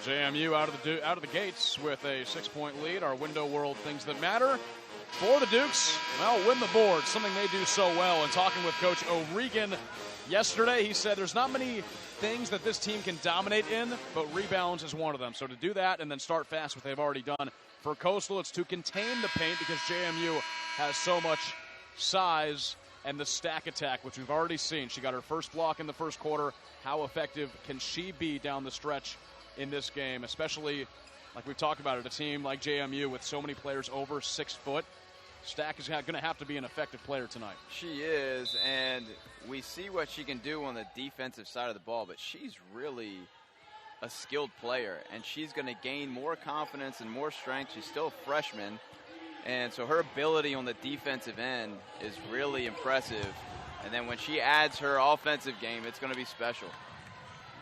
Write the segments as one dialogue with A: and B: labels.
A: JMU out of the gates with a 6-point lead. Our window world things that matter for the Dukes. Well, win the board, something they do so well. And talking with Coach O'Regan yesterday, he said there's not many things that this team can dominate in, but rebounds is one of them. So to do that and then start fast, what they've already done for Coastal, it's to contain the paint because JMU has so much size and the stack attack, which we've already seen. She got her first block in the first quarter. How effective can she be down the stretch in this game, especially like we've talked about it, a team like JMU with so many players over 6 foot. Stack is going to have to be an effective player tonight.
B: She is, and we see what she can do on the defensive side of the ball, but she's really a skilled player, and she's going to gain more confidence and more strength. She's still a freshman, and so her ability on the defensive end is really impressive. And then when she adds her offensive game, it's going to be special.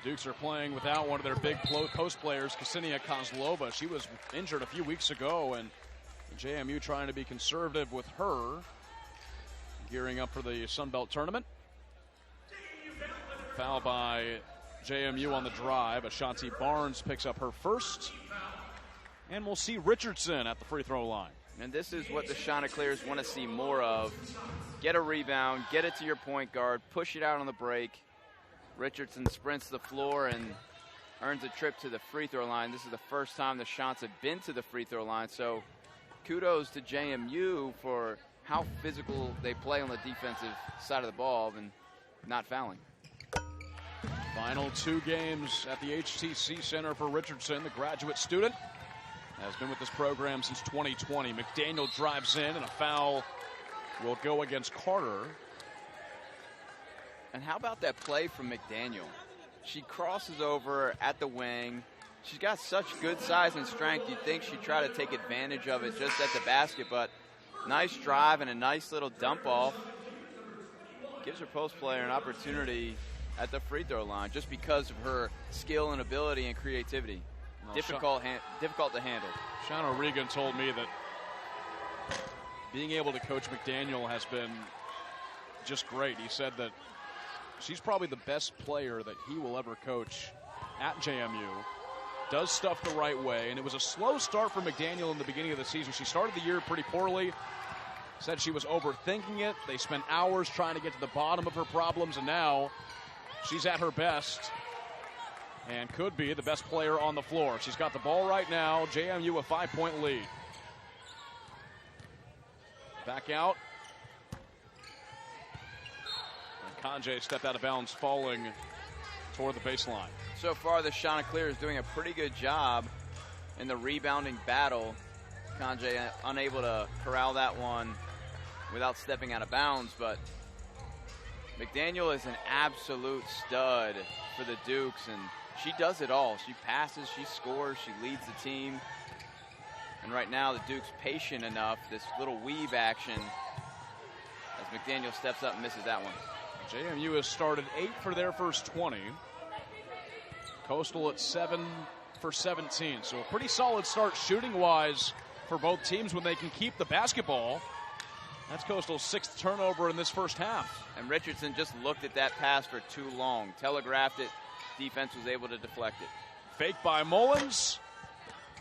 A: Dukes are playing without one of their big post players, Ksenia Kozlova. She was injured a few weeks ago, and JMU trying to be conservative with her, gearing up for the Sun Belt tournament. Foul by JMU on the drive. Ashanti Barnes picks up her first, and we'll see Richardson at the free throw line.
B: And this is what the Chanticleers want to see more of. Get a rebound, get it to your point guard, push it out on the break. Richardson sprints the floor and earns a trip to the free throw line. This is the first time the Chants have been to the free throw line, so kudos to JMU for how physical they play on the defensive side of the ball and not fouling.
A: Final 2 games at the HTC Center for Richardson, the graduate student. Has been with this program since 2020. McDaniel drives in, and a foul will go against Carter.
B: And how about that play from McDaniel? She crosses over at the wing. She's got such good size and strength. You'd think she'd try to take advantage of it just at the basket, but nice drive and a nice little dump off. Gives her post player an opportunity at the free throw line just because of her skill and ability and creativity.
A: Well,
B: difficult to handle.
A: Sean O'Regan told me that being able to coach McDaniel has been just great. He said that she's probably the best player that he will ever coach at JMU. Does stuff the right way, and it was a slow start for McDaniel in the beginning of the season. She started the year pretty poorly. Said she was overthinking it. They spent hours trying to get to the bottom of her problems, and now she's at her best and could be the best player on the floor. She's got the ball right now. JMU a 5-point lead. Back out. And Kanjé stepped out of bounds, falling toward the baseline.
B: So far, the Chanticleer is doing a pretty good job in the rebounding battle. Kanjé unable to corral that one without stepping out of bounds, but McDaniel is an absolute stud for the Dukes, and she does it all. She passes, she scores, she leads the team. And right now, the Dukes patient enough, this little weave action, as McDaniel steps up and misses that one.
A: JMU has started 8 for their first 20. Coastal at 7 for 17. So a pretty solid start shooting-wise for both teams when they can keep the basketball. That's Coastal's 6th turnover in this first half.
B: And Richardson just looked at that pass for too long, telegraphed it. Defense was able to deflect it.
A: Fake by Mullins.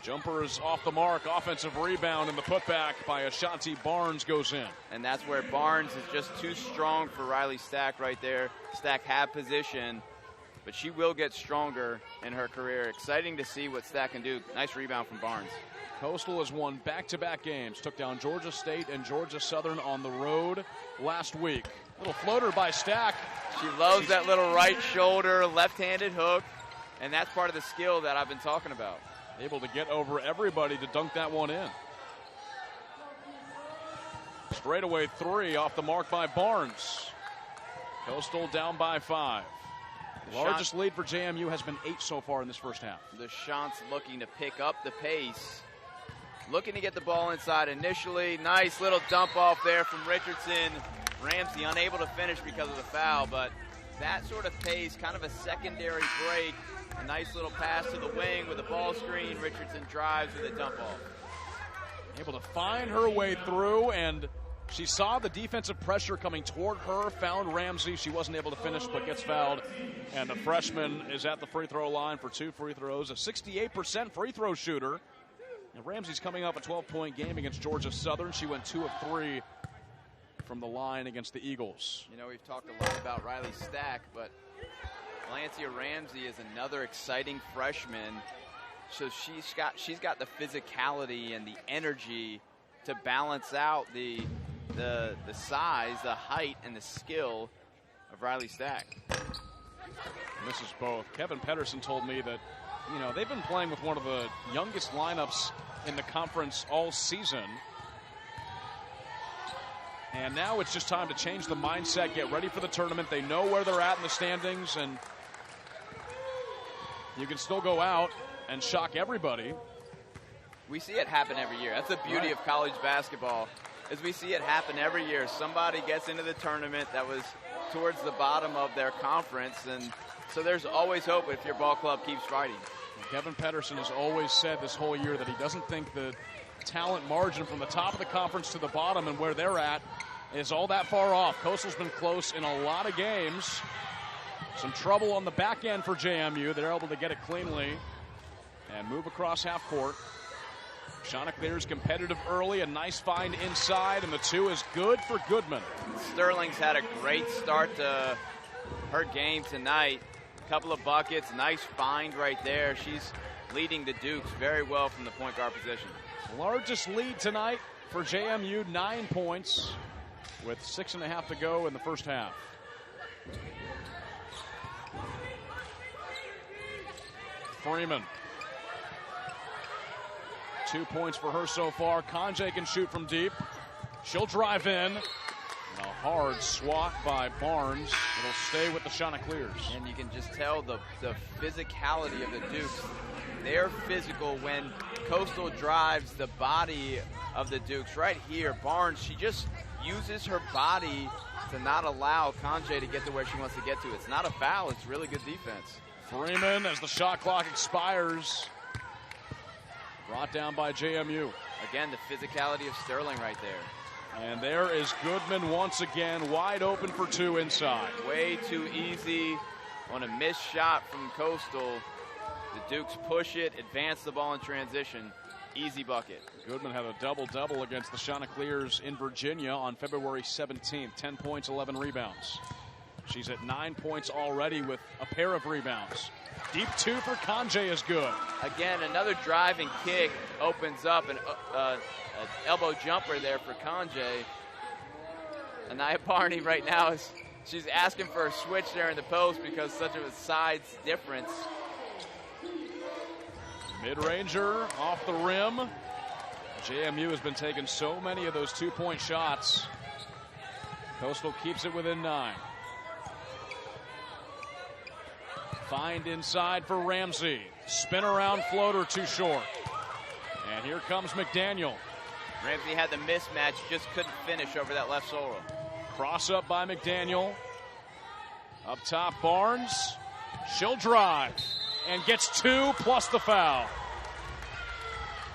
A: Jumper is off the mark. Offensive rebound, and the putback by Ashanti Barnes goes in.
B: And that's where Barnes is just too strong for Riley Stack right there. Stack had position, but she will get stronger in her career. Exciting to see what Stack can do. Nice rebound from Barnes.
A: Coastal has won back-to-back games. Took down Georgia State and Georgia Southern on the road last week. Little floater by Stack.
B: She loves that little right shoulder, left-handed hook, and that's part of the skill that I've been talking about.
A: Able to get over everybody to dunk that one in. Straightaway 3 off the mark by Barnes. Coastal down by 5. Largest lead for JMU has been 8 so far in this first half.
B: The Chants looking to pick up the pace. Looking to get the ball inside initially. Nice little dump off there from Richardson. Ramsey unable to finish because of the foul, but that sort of pace, kind of a secondary break. A nice little pass to the wing with a ball screen. Richardson drives with a dump off.
A: Able to find her way through and She saw the defensive pressure coming toward her, found Ramsey. She wasn't able to finish, but gets fouled. And the freshman is at the free throw line for 2 free throws, a 68% free throw shooter. And Ramsey's coming off a 12-point game against Georgia Southern. She went 2 of 3 from the line against the Eagles.
B: You know, we've talked a lot about Riley Stack, but Valencia Ramsey is another exciting freshman. So she's got the physicality and the energy to balance out the size, the height, and the skill of Riley Stack.
A: And this is both. Kevin Pedersen told me that, you know, they've been playing with one of the youngest lineups in the conference all season. And now it's just time to change the mindset, get ready for the tournament. They know where they're at in the standings, and you can still go out and shock everybody.
B: We see it happen every year. That's the beauty of college basketball, is we see it happen every year. Somebody gets into the tournament that was towards the bottom of their conference, and so there's always hope if your ball club keeps fighting.
A: Kevin Pedersen has always said this whole year that he doesn't think the talent margin from the top of the conference to the bottom and where they're at is all that far off. Coastal's been close in a lot of games. Some trouble on the back end for JMU. They're able to get it cleanly and move across half court. Chanticleer's competitive early, a nice find inside, and the 2 is good for Goodman.
B: Sterling's had a great start to her game tonight. A couple of buckets, nice find right there. She's leading the Dukes very well from the point guard position.
A: Largest lead tonight for JMU, 9 points, with 6.5 to go in the first half. Freeman. 2 points for her so far. Conjay can shoot from deep. She'll drive in. And a hard swat by Barnes. It'll stay with the Chanticleers.
B: And you can just tell the physicality of the Dukes. They're physical when Coastal drives the body of the Dukes. Right here, Barnes, she just uses her body to not allow Conjay to get to where she wants to get to. It's not a foul, it's really good defense.
A: Freeman, as the shot clock expires, brought down by JMU.
B: Again, the physicality of Sterling right there.
A: And there is Goodman once again, wide open for 2 inside.
B: Way too easy on a missed shot from Coastal. The Dukes push it, advance the ball in transition. Easy bucket.
A: Goodman had a double-double against the Chanticleers in Virginia on February 17th. 10 points, 11 rebounds. She's at 9 points already with a pair of rebounds. Deep 2 for Conjay is good.
B: Again, another driving kick opens up an elbow jumper there for Conjay. Anaya Barney right now she's asking for a switch there in the post because such of a size difference.
A: Mid-ranger off the rim. JMU has been taking so many of those 2-point shots. Coastal keeps it within 9. Find inside for Ramsey. Spin around floater too short. And here comes McDaniel.
B: Ramsey had the mismatch, just couldn't finish over that left solo.
A: Cross up by McDaniel. Up top, Barnes. She'll drive and gets 2 plus the foul.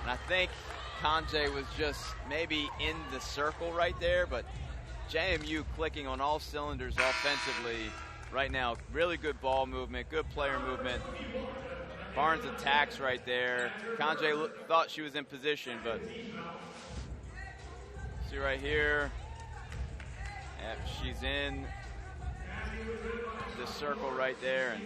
B: And I think Conjay was just maybe in the circle right there, but JMU clicking on all cylinders offensively right now. Really good ball movement, good player movement. Barnes attacks right there. Conjay thought she was in position, but see right here. Yep, she's in the circle right there, and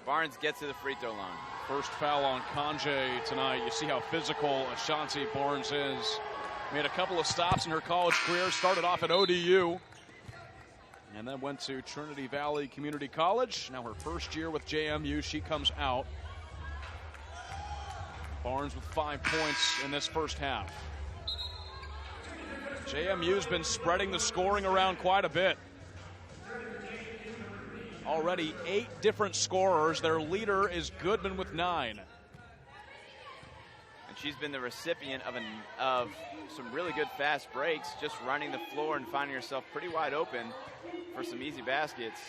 B: Barnes gets to the free throw line.
A: First foul on Conjay tonight. You see how physical Ashanti Barnes is. Made a couple of stops in her college career. Started off at ODU and then went to Trinity Valley Community College. Now her first year with JMU. She comes out. Barnes with 5 points in this first half. JMU's been spreading the scoring around quite a bit. Already 8 different scorers. Their leader is Goodman with 9.
B: And she's been the recipient of some really good fast breaks, just running the floor and finding herself pretty wide open for some easy baskets.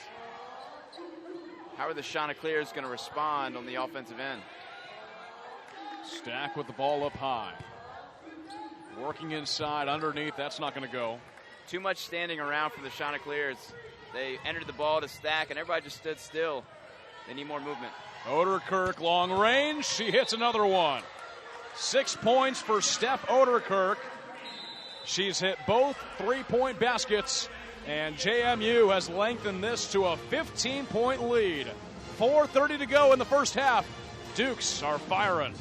B: How are the Chanticleers going to respond on the offensive end?
A: Stack with the ball up high. Working inside, underneath, that's not going to go.
B: too much standing around for the Chanticleers. They entered the ball to stack, and everybody just stood still. They need more movement.
A: Oderkirk, long range. She hits another one. 6 points for Steph Oderkirk. She's hit both three-point baskets, and JMU has lengthened this to a 15-point lead. 4:30 to go in the first half. Dukes are firing.